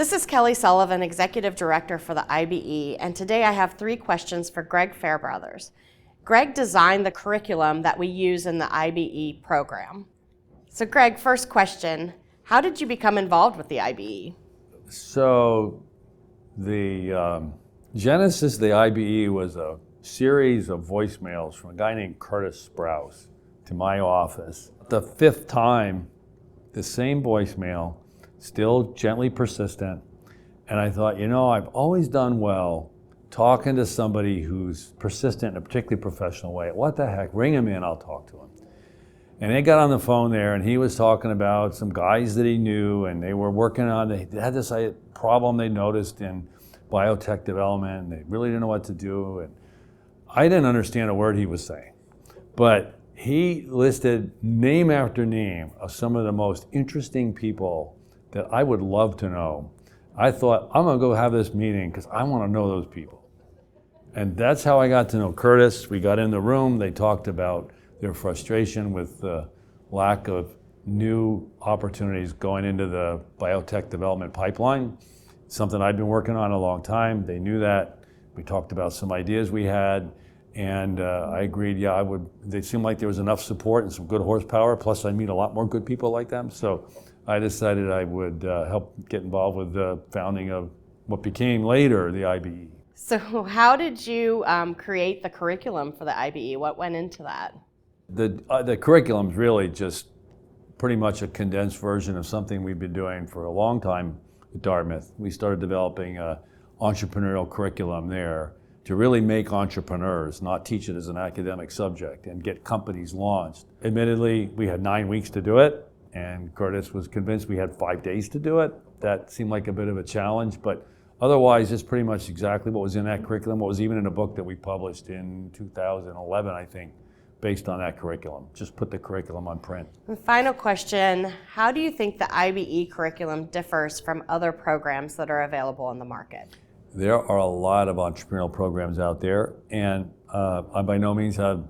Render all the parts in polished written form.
This is Kelly Sullivan, Executive Director for the IBE, and today I have 3 questions for Gregg Fairbrothers. Gregg designed the curriculum that we use in the IBE program. So Gregg, first question, how did you become involved with the IBE? So the genesis of the IBE was a series of voicemails from a guy named Curtis Sprouse to my office. The 5th time, the same voicemail, still gently persistent. And I thought, I've always done well talking to somebody who's persistent in a particularly professional way. What the heck, ring him in, I'll talk to him. And they got on the phone there and he was talking about some guys that he knew and they were working on, they had this problem they noticed in biotech development and they really didn't know what to do. And I didn't understand a word he was saying, but he listed name after name of some of the most interesting people that I would love to know. I thought, I'm gonna go have this meeting because I want to know those people. And that's how I got to know Curtis. We got in the room, they talked about their frustration with the lack of new opportunities going into the biotech development pipeline, something I'd been working on a long time. They knew that. We talked about some ideas we had, and I agreed, they seemed like there was enough support and some good horsepower, plus I meet a lot more good people like them. So I decided I would help get involved with the founding of what became later the IBE. So how did you create the curriculum for the IBE? What went into that? The curriculum is really just pretty much a condensed version of something we've been doing for a long time at Dartmouth. We started developing an entrepreneurial curriculum there to really make entrepreneurs, not teach it as an academic subject, and get companies launched. Admittedly, we had 9 weeks to do it, and Curtis was convinced we had 5 days to do it. That seemed like a bit of a challenge, but otherwise it's pretty much exactly what was in that curriculum, what was even in a book that we published in 2011, I think, based on that curriculum. Just put the curriculum on print. And final question, how do you think the IBE curriculum differs from other programs that are available on the market? There are a lot of entrepreneurial programs out there, and I by no means have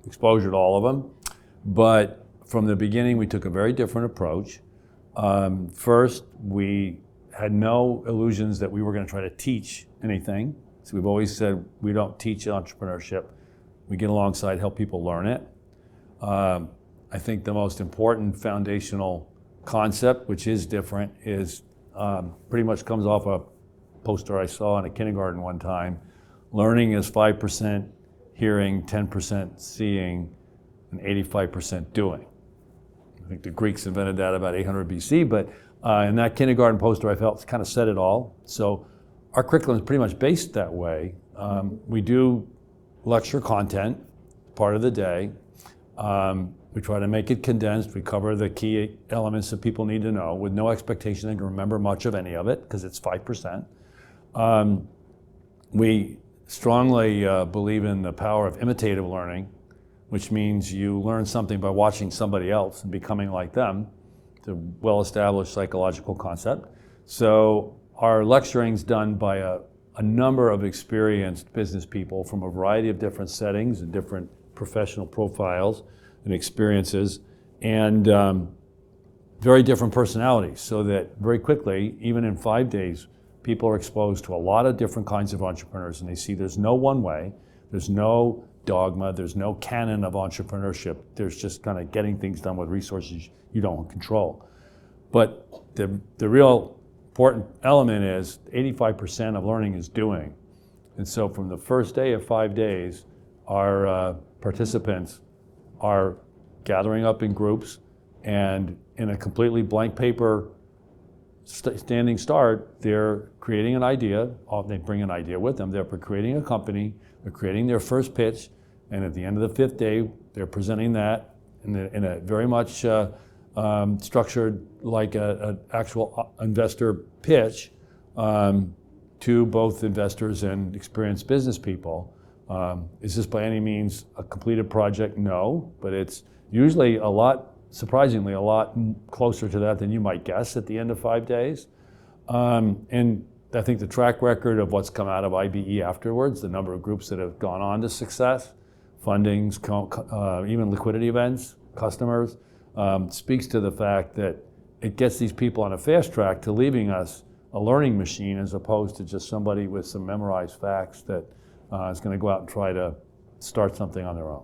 exposure to all of them, but from the beginning, we took a very different approach. First, we had no illusions that we were going to try to teach anything. So we've always said we don't teach entrepreneurship. We get alongside, help people learn it. I think the most important foundational concept, which is different, is pretty much comes off a poster I saw in a kindergarten one time. Learning is 5% hearing, 10% seeing, and 85% doing. I think the Greeks invented that about 800 BC, but in that kindergarten poster I felt kind of said it all. So our curriculum is pretty much based that way. We do lecture content, part of the day. We try to make it condensed. We cover the key elements that people need to know with no expectation they can remember much of any of it because it's 5%. We strongly believe in the power of imitative learning, which means you learn something by watching somebody else and becoming like them. It's a well-established psychological concept. So our lecturing is done by a number of experienced business people from a variety of different settings and different professional profiles and experiences, and very different personalities, so that very quickly, even in 5 days, people are exposed to a lot of different kinds of entrepreneurs, and they see there's no one way, there's no dogma, there's no canon of entrepreneurship. There's just kind of getting things done with resources you don't control. But the real important element is 85% of learning is doing. And so from the first day of 5 days, our participants are gathering up in groups, and in a completely blank paper standing start, they're creating an idea. They bring an idea with them. They're creating a company. They're creating their first pitch, and at the end of the 5th day, they're presenting that in a very much structured like an actual investor pitch to both investors and experienced business people. Is this by any means a completed project? No, but it's usually surprisingly a lot closer to that than you might guess at the end of 5 days. And I think the track record of what's come out of IBE afterwards, the number of groups that have gone on to success, fundings, even liquidity events, customers, speaks to the fact that it gets these people on a fast track to leaving us a learning machine as opposed to just somebody with some memorized facts that is going to go out and try to start something on their own.